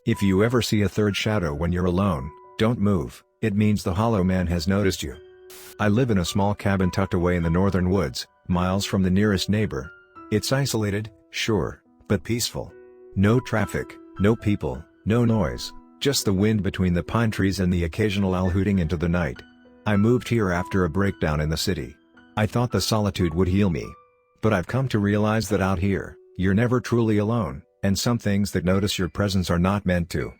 If you ever see a third shadow when you're alone, don't move, it means the hollow man has noticed you. I live in a small cabin tucked away in the northern woods, miles from the nearest neighbor. It's isolated, sure, but peaceful. No traffic, no people, no noise, just the wind between the pine trees and the occasional owl hooting into the night. I moved here after a breakdown in the city. I thought the solitude would heal me. But I've come to realize that out here, you're never truly alone, and some things that notice your presence are not meant to.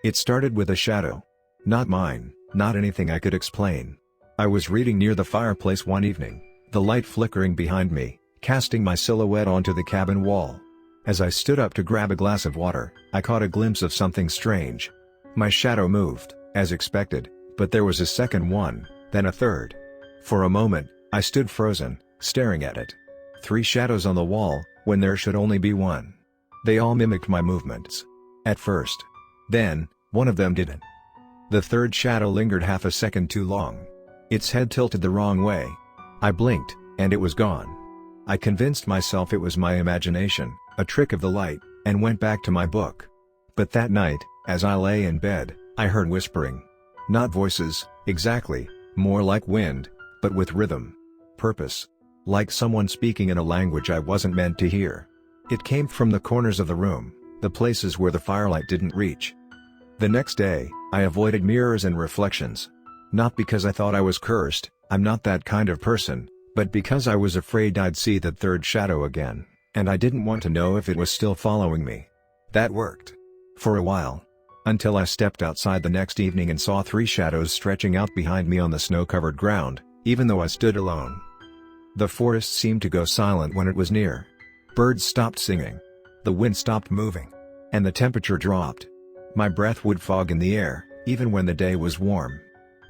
It started with a shadow. Not mine, not anything I could explain. I was reading near the fireplace one evening, the light flickering behind me, casting my silhouette onto the cabin wall. As I stood up to grab a glass of water, I caught a glimpse of something strange. My shadow moved, as expected, but there was a second one, then a third. For a moment, I stood frozen, staring at it. 3 shadows on the wall, when there should only be one. They all mimicked my movements. At first. Then, one of them didn't. The third shadow lingered half a second too long. Its head tilted the wrong way. I blinked, and it was gone. I convinced myself it was my imagination, a trick of the light, and went back to my book. But that night, as I lay in bed, I heard whispering. Not voices, exactly, more like wind, but with rhythm. Purpose. Like someone speaking in a language I wasn't meant to hear. It came from the corners of the room, the places where the firelight didn't reach. The next day, I avoided mirrors and reflections. Not because I thought I was cursed, I'm not that kind of person, but because I was afraid I'd see that third shadow again, and I didn't want to know if it was still following me. That worked. For a while. Until I stepped outside the next evening and saw 3 shadows stretching out behind me on the snow-covered ground, even though I stood alone. The forest seemed to go silent when it was near. Birds stopped singing. The wind stopped moving. And the temperature dropped. My breath would fog in the air, even when the day was warm.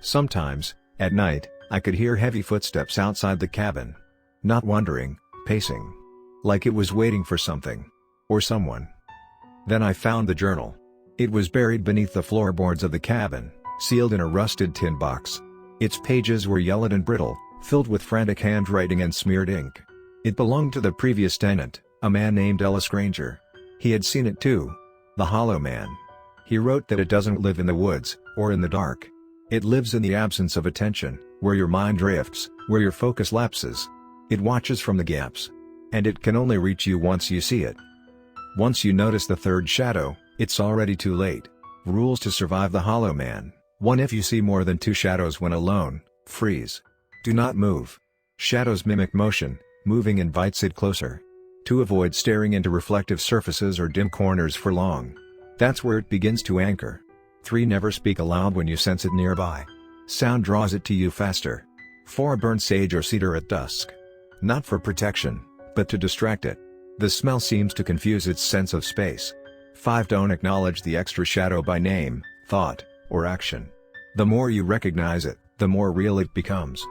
Sometimes, at night, I could hear heavy footsteps outside the cabin. Not wandering, pacing. Like it was waiting for something. Or someone. Then I found the journal. It was buried beneath the floorboards of the cabin, sealed in a rusted tin box. Its pages were yellowed and brittle, filled with frantic handwriting and smeared ink. It belonged to the previous tenant, a man named Ellis Granger. He had seen it too. The Hollow Man. He wrote that it doesn't live in the woods, or in the dark. It lives in the absence of attention, where your mind drifts, where your focus lapses. It watches from the gaps. And it can only reach you once you see it. Once you notice the third shadow, it's already too late. Rules to survive the Hollow Man. 1. If you see more than 2 shadows when alone, freeze. Do not move. Shadows mimic motion, moving invites it closer. 2. Avoid staring into reflective surfaces or dim corners for long. That's where it begins to anchor. 3. Never speak aloud when you sense it nearby. Sound draws it to you faster. 4. Burn sage or cedar at dusk. Not for protection, but to distract it. The smell seems to confuse its sense of space. 5. Don't acknowledge the extra shadow by name, thought, or action. The more you recognize it, the more real it becomes.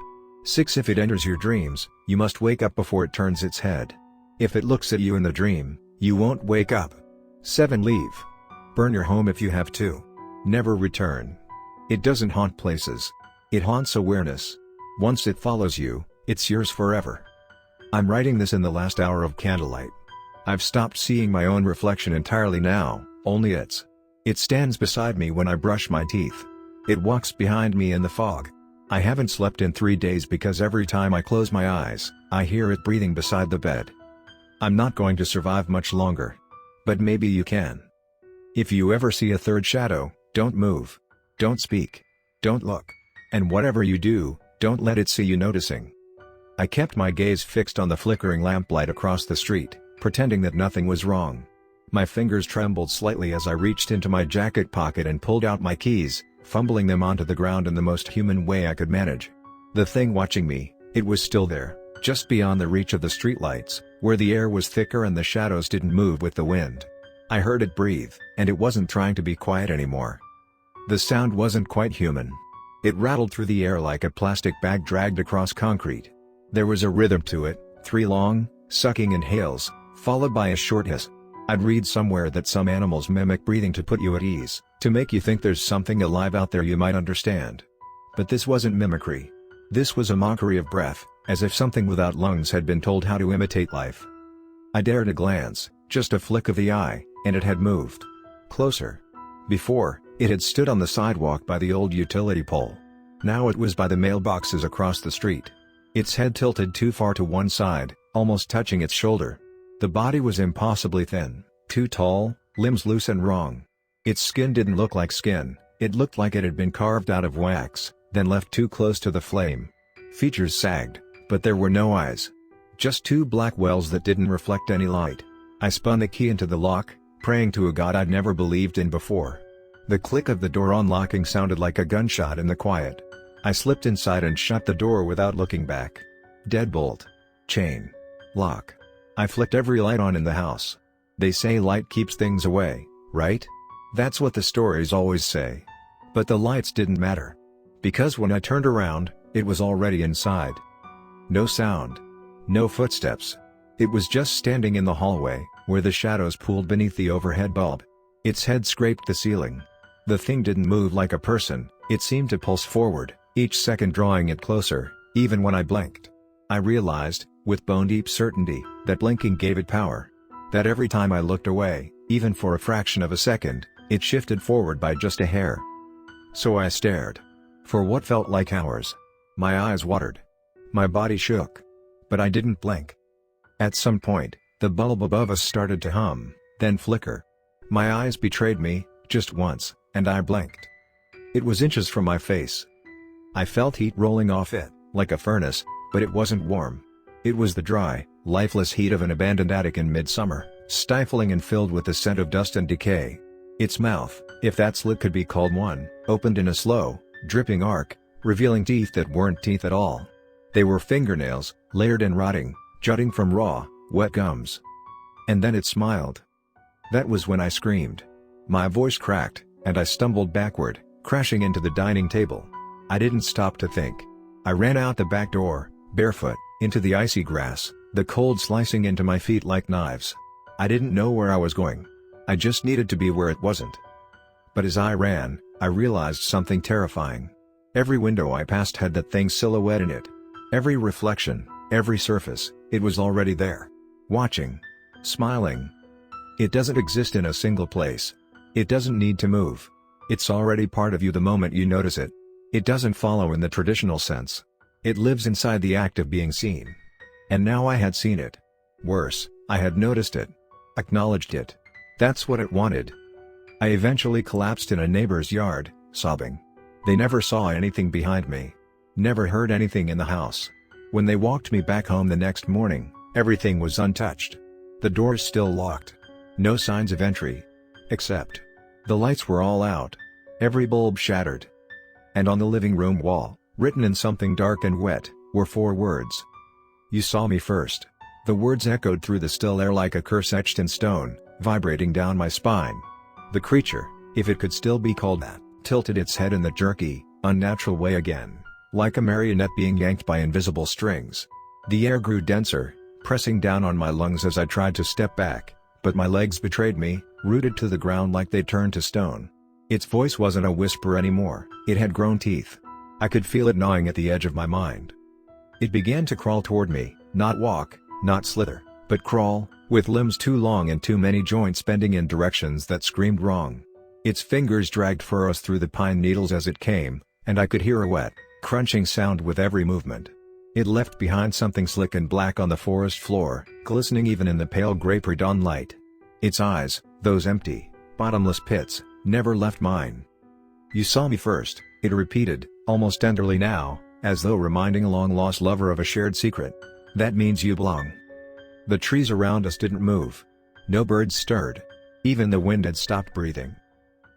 6. If it enters your dreams, you must wake up before it turns its head. If it looks at you in the dream, you won't wake up. 7. Leave. Burn your home if you have to. Never return. It doesn't haunt places. It haunts awareness. Once it follows you, it's yours forever. I'm writing this in the last hour of candlelight. I've stopped seeing my own reflection entirely now, only its. It stands beside me when I brush my teeth. It walks behind me in the fog. I haven't slept in 3 days because every time I close my eyes, I hear it breathing beside the bed. I'm not going to survive much longer. But maybe you can. If you ever see a third shadow, don't move. Don't speak. Don't look. And whatever you do, don't let it see you noticing. I kept my gaze fixed on the flickering lamplight across the street, pretending that nothing was wrong. My fingers trembled slightly as I reached into my jacket pocket and pulled out my keys, fumbling them onto the ground in the most human way I could manage. The thing watching me, it was still there, just beyond the reach of the streetlights, where the air was thicker and the shadows didn't move with the wind. I heard it breathe, and it wasn't trying to be quiet anymore. The sound wasn't quite human. It rattled through the air like a plastic bag dragged across concrete. There was a rhythm to it, 3 long, sucking inhales, followed by a short hiss. I'd read somewhere that some animals mimic breathing to put you at ease, to make you think there's something alive out there you might understand. But this wasn't mimicry. This was a mockery of breath, as if something without lungs had been told how to imitate life. I dared a glance, just a flick of the eye, and it had moved. Closer. Before, it had stood on the sidewalk by the old utility pole. Now it was by the mailboxes across the street. Its head tilted too far to one side, almost touching its shoulder. The body was impossibly thin, too tall, limbs loose and wrong. Its skin didn't look like skin, it looked like it had been carved out of wax, then left too close to the flame. Features sagged, but there were no eyes. Just two black wells that didn't reflect any light. I spun the key into the lock, praying to a god I'd never believed in before. The click of the door unlocking sounded like a gunshot in the quiet. I slipped inside and shut the door without looking back. Deadbolt. Chain. Lock. I flicked every light on in the house. They say light keeps things away, right? That's what the stories always say. But the lights didn't matter. Because when I turned around, it was already inside. No sound. No footsteps. It was just standing in the hallway, where the shadows pooled beneath the overhead bulb. Its head scraped the ceiling. The thing didn't move like a person, it seemed to pulse forward, each second drawing it closer, even when I blinked. I realized, with bone-deep certainty, that blinking gave it power. That every time I looked away, even for a fraction of a second, it shifted forward by just a hair. So I stared. For what felt like hours. My eyes watered. My body shook. But I didn't blink. At some point, the bulb above us started to hum, then flicker. My eyes betrayed me, just once, and I blinked. It was inches from my face. I felt heat rolling off it, like a furnace, but it wasn't warm. It was the dry, lifeless heat of an abandoned attic in midsummer, stifling and filled with the scent of dust and decay. Its mouth, if that slit could be called one, opened in a slow, dripping arc, revealing teeth that weren't teeth at all. They were fingernails, layered and rotting, jutting from raw, wet gums. And then it smiled. That was when I screamed. My voice cracked, and I stumbled backward, crashing into the dining table. I didn't stop to think. I ran out the back door, barefoot, into the icy grass, the cold slicing into my feet like knives. I didn't know where I was going. I just needed to be where it wasn't. But as I ran, I realized something terrifying. Every window I passed had that thing's silhouette in it. Every reflection, every surface, it was already there. Watching. Smiling. It doesn't exist in a single place. It doesn't need to move. It's already part of you the moment you notice it. It doesn't follow in the traditional sense. It lives inside the act of being seen. And now I had seen it. Worse, I had noticed it. Acknowledged it. That's what it wanted. I eventually collapsed in a neighbor's yard, sobbing. They never saw anything behind me. Never heard anything in the house. When they walked me back home the next morning, everything was untouched. The doors still locked. No signs of entry. Except. The lights were all out. Every bulb shattered. And on the living room wall, written in something dark and wet, were 4 words. You saw me first. The words echoed through the still air like a curse etched in stone, vibrating down my spine. The creature, if it could still be called that, tilted its head in the jerky, unnatural way again, like a marionette being yanked by invisible strings. The air grew denser, pressing down on my lungs as I tried to step back, but my legs betrayed me, rooted to the ground like they turned to stone. Its voice wasn't a whisper anymore, it had grown teeth. I could feel it gnawing at the edge of my mind. It began to crawl toward me, not walk, not slither, but crawl, with limbs too long and too many joints bending in directions that screamed wrong. Its fingers dragged furrows through the pine needles as it came, and I could hear a wet, crunching sound with every movement. It left behind something slick and black on the forest floor, glistening even in the pale gray pre-dawn light. Its eyes, those empty, bottomless pits, never left mine. You saw me first, it repeated, almost tenderly now, as though reminding a long-lost lover of a shared secret. That means you belong. The trees around us didn't move. No birds stirred. Even the wind had stopped breathing.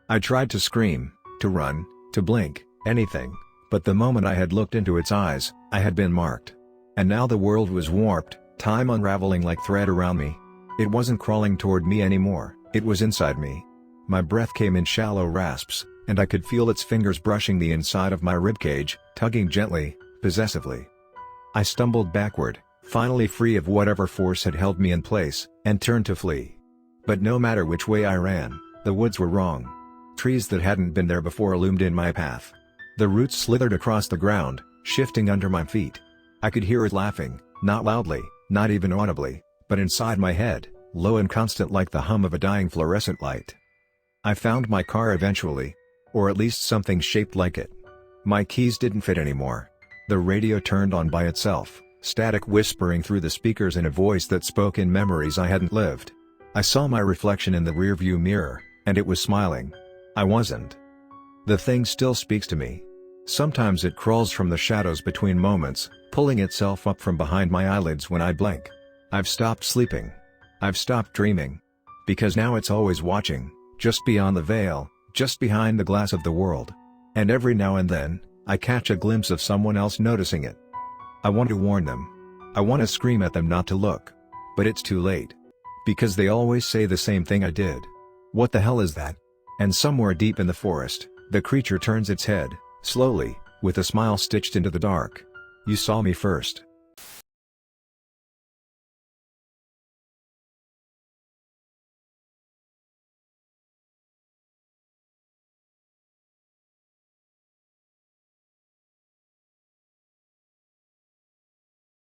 I tried to scream, to run, to blink, anything, but the moment I had looked into its eyes, I had been marked. And now the world was warped, time unraveling like thread around me. It wasn't crawling toward me anymore, it was inside me. My breath came in shallow rasps, and I could feel its fingers brushing the inside of my ribcage, tugging gently, possessively. I stumbled backward, finally free of whatever force had held me in place, and turned to flee. But no matter which way I ran, the woods were wrong. Trees that hadn't been there before loomed in my path. The roots slithered across the ground, shifting under my feet. I could hear it laughing, not loudly, not even audibly, but inside my head, low and constant like the hum of a dying fluorescent light. I found my car eventually. Or at least something shaped like it. My keys didn't fit anymore. The radio turned on by itself, static whispering through the speakers in a voice that spoke in memories I hadn't lived. I saw my reflection in the rearview mirror, and it was smiling. I wasn't. The thing still speaks to me. Sometimes it crawls from the shadows between moments, pulling itself up from behind my eyelids when I blink. I've stopped sleeping. I've stopped dreaming. Because now it's always watching, just beyond the veil, just behind the glass of the world. And every now and then, I catch a glimpse of someone else noticing it. I want to warn them. I want to scream at them not to look. But it's too late. Because they always say the same thing I did. What the hell is that? And somewhere deep in the forest, the creature turns its head, slowly, with a smile stitched into the dark. You saw me first.